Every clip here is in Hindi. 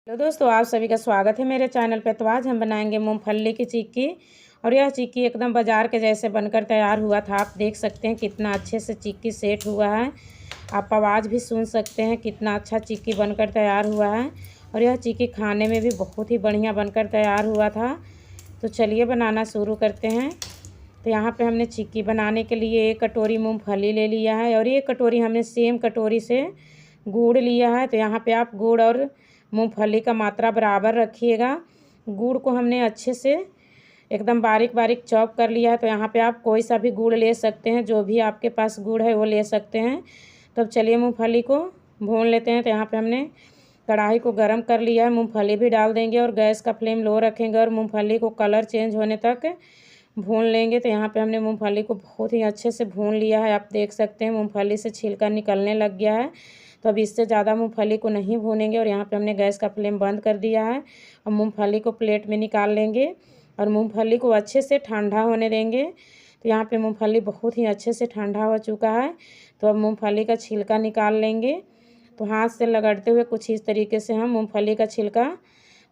तो दोस्तों आप सभी का स्वागत है मेरे चैनल पे। तो आज हम बनाएंगे मूंगफली की चिक्की। और यह चिक्की एकदम बाज़ार के जैसे बनकर तैयार हुआ था। आप देख सकते हैं कितना अच्छे से चिक्की सेट हुआ है। आप आवाज़ भी सुन सकते हैं कितना अच्छा चिक्की बनकर तैयार हुआ है। और यह चिक्की खाने में भी बहुत ही बढ़िया बनकर तैयार हुआ था। तो चलिए बनाना शुरू करते हैं। तो यहाँ पर हमने चिक्की बनाने के लिए 1 कटोरी मूँगफली ले लिया है और 1 कटोरी हमने सेम कटोरी से गुड़ लिया है। तो यहाँ पे आप गुड़ और मूंगफली का मात्रा बराबर रखिएगा। गुड़ को हमने अच्छे से एकदम बारीक बारीक चॉप कर लिया है। तो यहाँ पे आप कोई सा भी गुड़ ले सकते हैं, जो भी आपके पास गुड़ है वो ले सकते हैं। तो अब चलिए मूंगफली को भून लेते हैं। तो यहाँ पे हमने कढ़ाई को गरम कर लिया है। मूंगफली भी डाल देंगे और गैस का फ्लेम लो रखेंगे और मूंगफली को कलर चेंज होने तक भून लेंगे। तो यहाँ पे हमने मूंगफली को बहुत ही अच्छे से भून लिया है। आप देख सकते हैं मूंगफली से छिलका निकलने लग गया है। तो अब इससे ज़्यादा मूंगफली को नहीं भूनेंगे और यहाँ पे हमने गैस का फ्लेम बंद कर दिया है। अब मूंगफली को प्लेट में निकाल लेंगे और मूंगफली को अच्छे से ठंडा होने देंगे। तो यहाँ पे मूंगफली बहुत ही अच्छे से ठंडा हो चुका है। तो अब मूंगफली का छिलका निकाल लेंगे। तो हाथ से रगड़ते हुए कुछ इस तरीके से हम मूंगफली का छिलका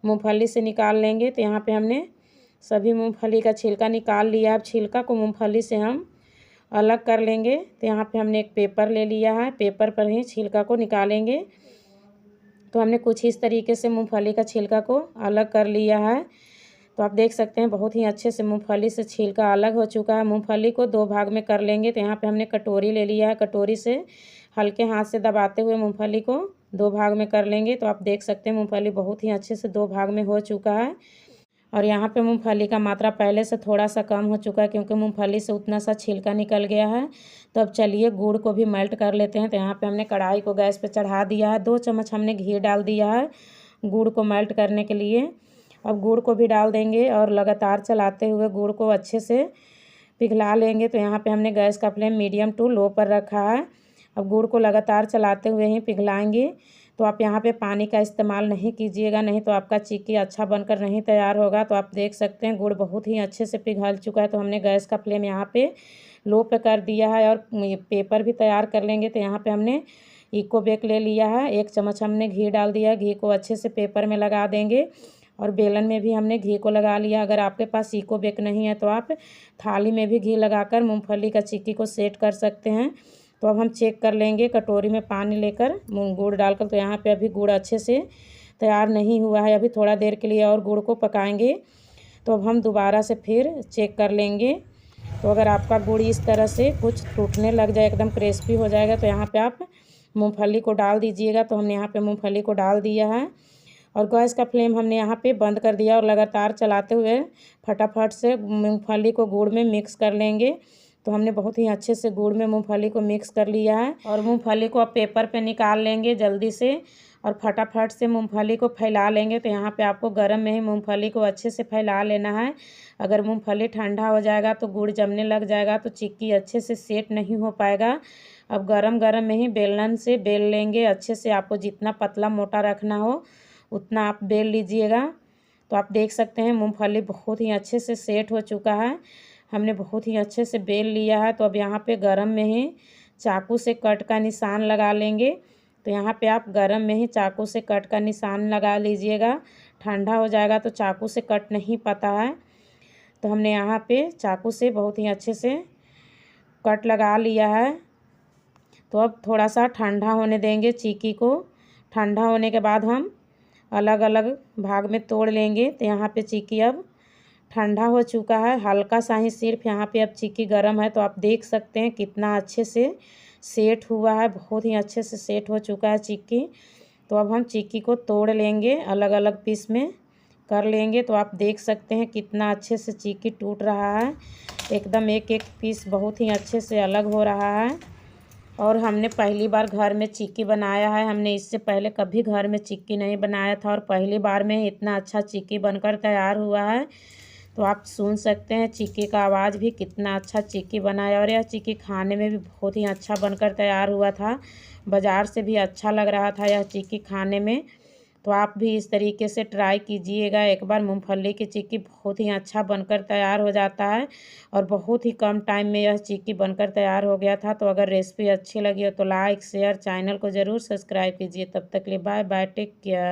मूंगफली से निकाल लेंगे। तो यहाँ पर हमने सभी मूंगफली का छिलका निकाल लिया। अब छिलका को मूंगफली से हम अलग कर लेंगे। तो यहाँ पे हमने एक पेपर ले लिया है, पेपर पर ही छिलका को निकालेंगे। तो हमने कुछ इस तरीके से मूंगफली का छिलका को अलग कर लिया है। तो आप देख सकते हैं बहुत ही अच्छे से मूंगफली से छिलका अलग हो चुका है। मूंगफली को 2 भाग में कर लेंगे। तो यहाँ पे हमने कटोरी ले लिया है, कटोरी से हल्के हाथ से दबाते हुए मूंगफली को 2 भाग में कर लेंगे। तो आप देख सकते हैं मूंगफली बहुत ही अच्छे से 2 भाग में हो चुका है। और यहाँ पे मूंगफली का मात्रा पहले से थोड़ा सा कम हो चुका है, क्योंकि मूंगफली से उतना सा छिलका निकल गया है। तो अब चलिए गुड़ को भी मेल्ट कर लेते हैं। तो यहाँ पे हमने कढ़ाई को गैस पे चढ़ा दिया है। 2 चम्मच हमने घी डाल दिया है गुड़ को मेल्ट करने के लिए। अब गुड़ को भी डाल देंगे और लगातार चलाते हुए गुड़ को अच्छे से पिघला लेंगे। तो यहाँ पर हमने गैस का फ्लेम मीडियम टू लो पर रखा है। अब गुड़ को लगातार चलाते हुए ही पिघलाएंगे। तो आप यहाँ पे पानी का इस्तेमाल नहीं कीजिएगा, नहीं तो आपका चिक्की अच्छा बनकर नहीं तैयार होगा। तो आप देख सकते हैं गुड़ बहुत ही अच्छे से पिघल चुका है। तो हमने गैस का फ्लेम यहाँ पे लो पे कर दिया है और पेपर भी तैयार कर लेंगे। तो यहाँ पे हमने इको बेक ले लिया है। 1 चम्मच हमने घी डाल दिया। घी को अच्छे से पेपर में लगा देंगे और बेलन में भी हमने घी को लगा लिया। अगर आपके पास इको बेक नहीं है तो आप थाली में भी घी लगाकर मूँगफली का चिक्की को सेट कर सकते हैं। तो अब हम चेक कर लेंगे कटोरी में पानी लेकर गुड़ डालकर। तो यहाँ पे अभी गुड़ अच्छे से तैयार नहीं हुआ है, अभी थोड़ा देर के लिए और गुड़ को पकाएंगे। तो अब हम दोबारा से फिर चेक कर लेंगे। तो अगर आपका गुड़ इस तरह से कुछ टूटने लग जाए, एकदम क्रिस्पी हो जाएगा, तो यहाँ पे आप मूंगफली को डाल दीजिएगा। तो हमने यहाँ पे मूंगफली को डाल दिया है और गैस का फ्लेम हमने यहाँ पे बंद कर दिया और लगातार चलाते हुए फटाफट से मूंगफली को गुड़ में मिक्स कर लेंगे। तो हमने बहुत ही अच्छे से गुड़ में मूंगफली को मिक्स कर लिया है और मूंगफली को अब पेपर पे निकाल लेंगे जल्दी से और फटाफट से मूंगफली को फैला लेंगे। तो यहाँ पे आपको गर्म में ही मूंगफली को अच्छे से फैला लेना है। अगर मूंगफली ठंडा हो जाएगा तो गुड़ जमने लग जाएगा, तो चिक्की अच्छे से सेट नहीं हो पाएगा। अब गरम गरम में ही बेलन से बेल लेंगे अच्छे से। आपको जितना पतला मोटा रखना हो उतना आप बेल लीजिएगा। तो आप देख सकते हैं मूँगफली बहुत ही अच्छे से सेट हो चुका है। हमने बहुत ही अच्छे से बेल लिया है। तो अब यहाँ पे गरम में ही चाकू से कट का निशान लगा लेंगे। तो यहाँ पे आप गरम में ही चाकू से कट का निशान लगा लीजिएगा, ठंडा हो जाएगा तो चाकू से कट नहीं पाता है। तो हमने यहाँ पे चाकू से बहुत ही अच्छे से कट लगा लिया है। तो अब थोड़ा सा ठंडा होने देंगे चिक्की को। ठंडा होने के बाद हम अलग अलग भाग में तोड़ लेंगे। तो यहाँ पे चिक्की अब ठंडा हो चुका है, हल्का सा ही सिर्फ यहाँ पे अब चिक्की गर्म है। तो आप देख सकते हैं कितना अच्छे से सेट हुआ है, बहुत ही अच्छे से सेट हो चुका है चिक्की। तो अब हम चिक्की को तोड़ लेंगे, अलग अलग पीस में कर लेंगे। तो आप देख सकते हैं कितना अच्छे से चिक्की टूट रहा है, एकदम एक एक पीस बहुत ही अच्छे से अलग हो रहा है। और हमने पहली बार घर में चिक्की बनाया है, हमने इससे पहले कभी घर में चिक्की नहीं बनाया था और पहली बार में इतना अच्छा चिक्की बनकर तैयार हुआ है। तो आप सुन सकते हैं चिक्की का आवाज़ भी, कितना अच्छा चिक्की बनाया। और यह चिक्की खाने में भी बहुत ही अच्छा बनकर तैयार हुआ था, बाज़ार से भी अच्छा लग रहा था यह चिक्की खाने में। तो आप भी इस तरीके से ट्राई कीजिएगा एक बार। मूंगफली की चिक्की बहुत ही अच्छा बनकर तैयार हो जाता है और बहुत ही कम टाइम में यह चिक्की बनकर तैयार हो गया था। तो अगर रेसिपी अच्छी लगी हो तो लाइक शेयर, चैनल को ज़रूर सब्सक्राइब कीजिए। तब तक के लिए बाय बाय, टेक केयर।